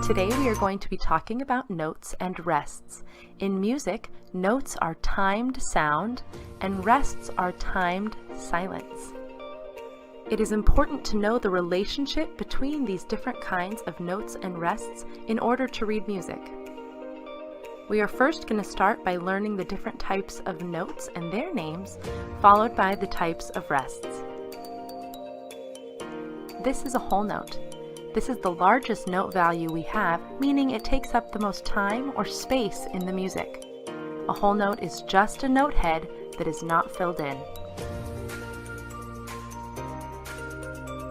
Today we are going to be talking about notes and rests. In music, notes are timed sound and rests are timed silence. It is important to know the relationship between these different kinds of notes and rests in order to read music. We are first going to start by learning the different types of notes and their names, followed by the types of rests. This is a whole note. This is the largest note value we have, meaning it takes up the most time or space in the music. A whole note is just a note head that is not filled in.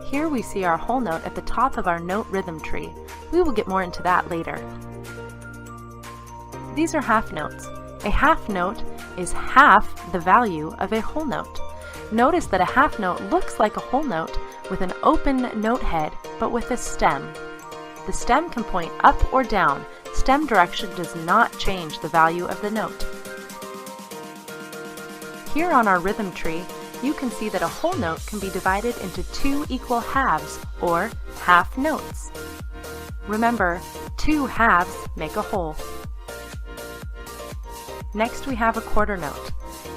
Here we see our whole note at the top of our note rhythm tree. We will get more into that later. These are half notes. A half note is half the value of a whole note. Notice that a half note looks like a whole note with an open note head, but with a stem. The stem can point up or down. Stem direction does not change the value of the note. Here on our rhythm tree, you can see that a whole note can be divided into two equal halves, or half notes. Remember, two halves make a whole. Next we have a quarter note.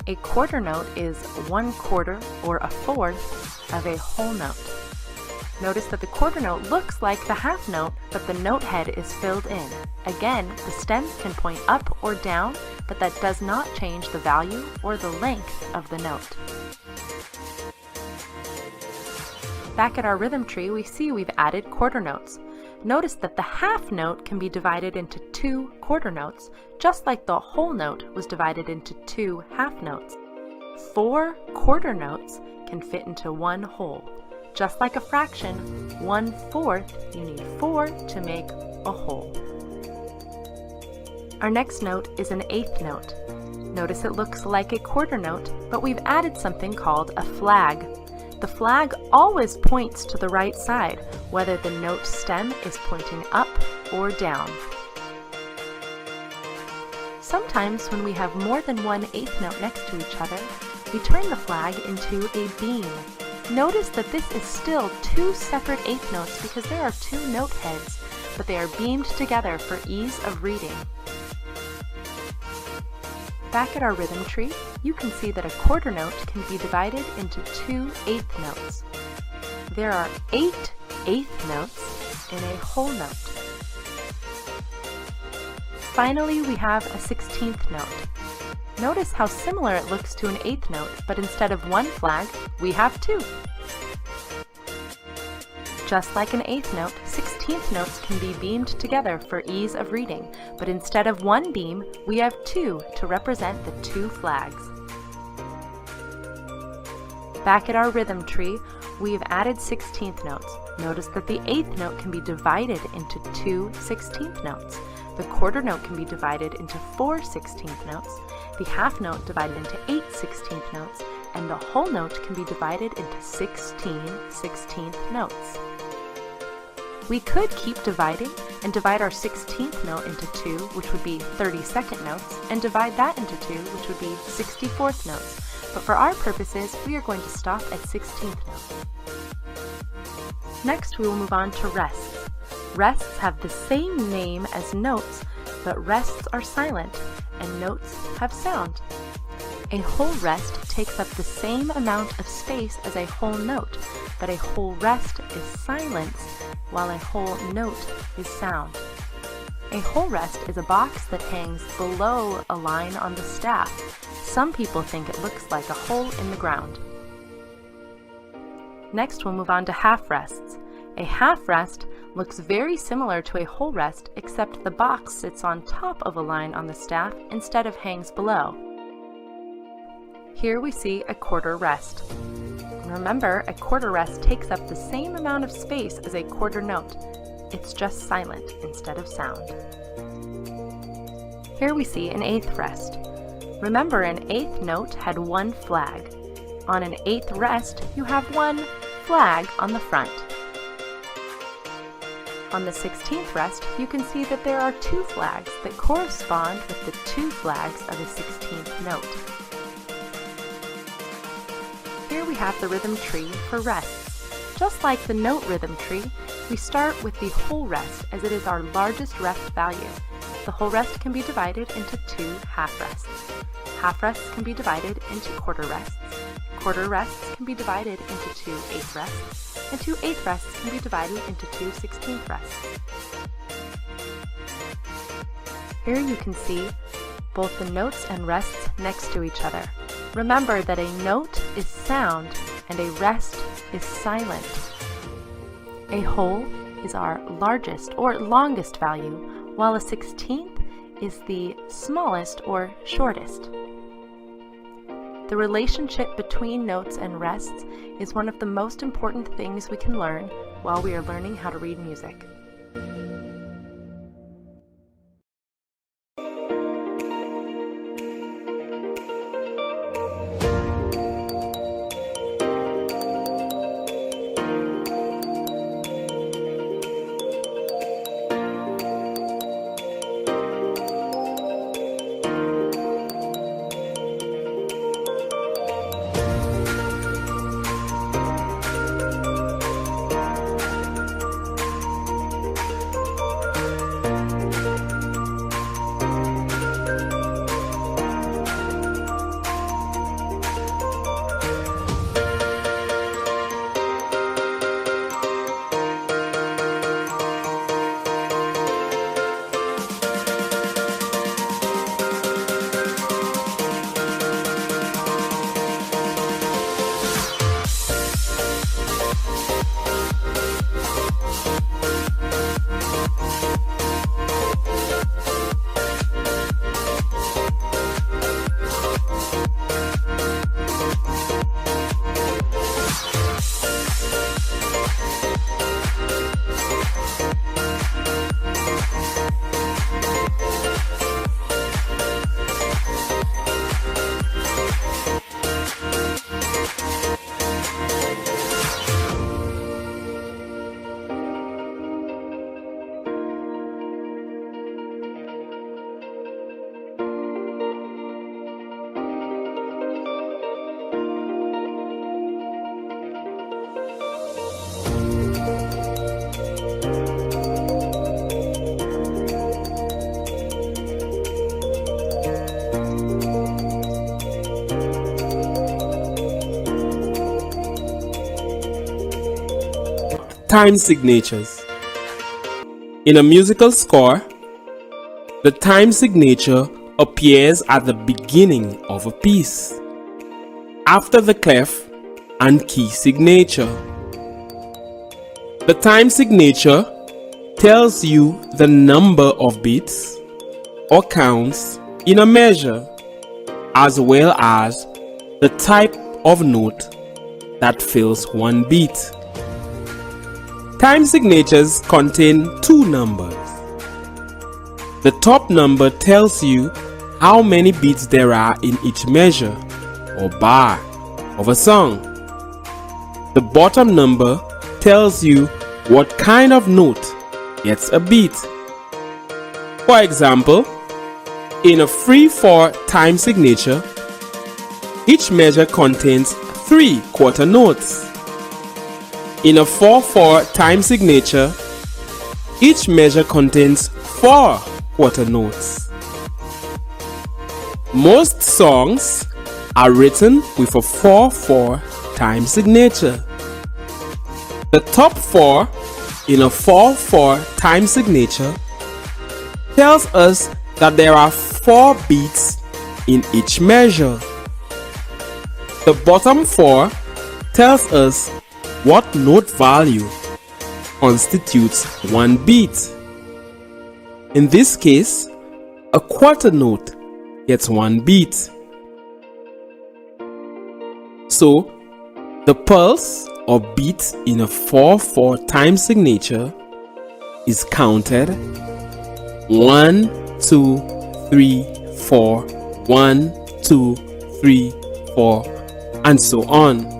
A quarter note is 1/4 or a fourth of a whole note. Notice that the quarter note looks like the half note, but the note head is filled in. Again, the stems can point up or down, but that does not change the value or the length of the note. Back at our rhythm tree, we see we've added quarter notes. Notice that the half note can be divided into two quarter notes, just like the whole note was divided into two half notes. 4 quarter notes can fit into one whole. Just like a fraction, 1/4, you need 4 to make a whole. Our next note is an eighth note. Notice it looks like a quarter note, but we've added something called a flag. The flag always points to the right side, whether the note stem is pointing up or down. Sometimes when we have more than one eighth note next to each other, we turn the flag into a beam. Notice that this is still two separate eighth notes because there are two note heads, but they are beamed together for ease of reading. Back at our rhythm tree, you can see that a quarter note can be divided into two eighth notes. There are 8 eighth notes in a whole note. Finally, we have a 16th note. Notice how similar it looks to an eighth note, but instead of one flag, we have two. Just like an eighth note, 16th notes can be beamed together for ease of reading, but instead of one beam, we have two to represent the two flags. Back at our rhythm tree, we've added 16th notes. Notice that the eighth note can be divided into two 16th notes. The quarter note can be divided into 4 16th notes, the half note divided into 8 16th notes, and the whole note can be divided into 16 16th notes. We could keep dividing and divide our 16th note into 2, which would be 32nd notes, and divide that into 2, which would be 64th notes. But for our purposes, we are going to stop at 16th notes. Next, we will move on to rests. Rests have the same name as notes, but rests are silent, and notes have sound. A whole rest takes up the same amount of space as a whole note, but a whole rest is silence, while a whole note is sound. A whole rest is a box that hangs below a line on the staff. Some people think it looks like a hole in the ground. Next, we'll move on to half rests. A half rest looks very similar to a whole rest, except the box sits on top of a line on the staff instead of hangs below. Here we see a quarter rest. Remember, a quarter rest takes up the same amount of space as a quarter note. It's just silent instead of sound. Here we see an eighth rest. Remember, an eighth note had one flag. On an eighth rest, you have one flag on the front. On the 16th rest, you can see that there are two flags that correspond with the two flags of a 16th note. Here we have the rhythm tree for rests. Just like the note rhythm tree, We start with the whole rest as it is our largest rest value. The whole rest can be divided into two half rests. Half rests can be divided into quarter rests. Quarter rests can be divided into two eighth rests, and two eighth rests can be divided into two 16th rests. Here you can see both the notes and rests next to each other. Remember that a note is sound and a rest is silent. A whole is our largest or longest value, while a 16th is the smallest or shortest. The relationship between notes and rests is one of the most important things we can learn while we are learning how to read music. Time signatures. In a musical score, the time signature appears at the beginning of a piece, after the clef and key signature. The time signature tells you the number of beats or counts in a measure, as well as the type of note that fills one beat. Time signatures contain two numbers. The top number tells you how many beats there are in each measure or bar of a song. The bottom number tells you what kind of note gets a beat. For example, in a 3/4 time signature, each measure contains 3 quarter notes. In a 4/4 time signature, each measure contains 4 quarter notes. Most songs are written with a 4/4 time signature. The top 4 in a 4/4 time signature tells us that there are 4 beats in each measure. The bottom 4 tells us what note value constitutes one beat. In this case, a quarter note gets one beat. So, the pulse or beat in a 4/4 time signature is counted 1, 2, 3, 4, 1, 2, 3, 4, and so on.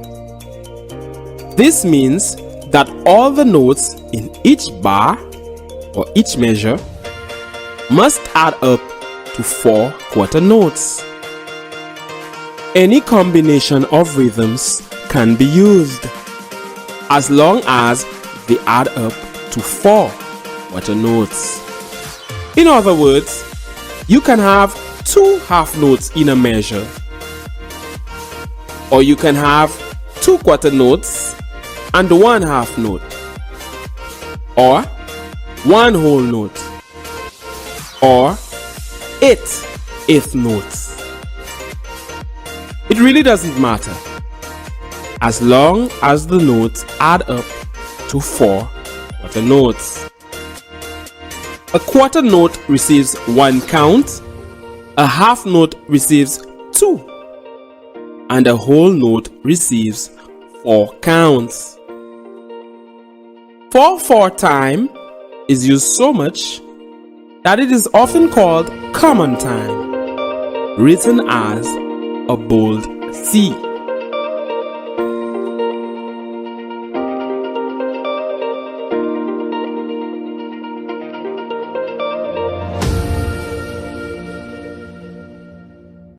This means that all the notes in each bar or each measure must add up to 4 quarter notes. Any combination of rhythms can be used as long as they add up to 4 quarter notes. In other words, you can have 2 half notes in a measure, or you can have 2 quarter notes and 1 half note, or 1 whole note, or 8 eighth notes. It really doesn't matter, as long as the notes add up to 4 quarter notes. A quarter note receives 1 count, a half note receives 2, and a whole note receives 4 counts. 4/4 time is used so much that it is often called common time, written as a bold C.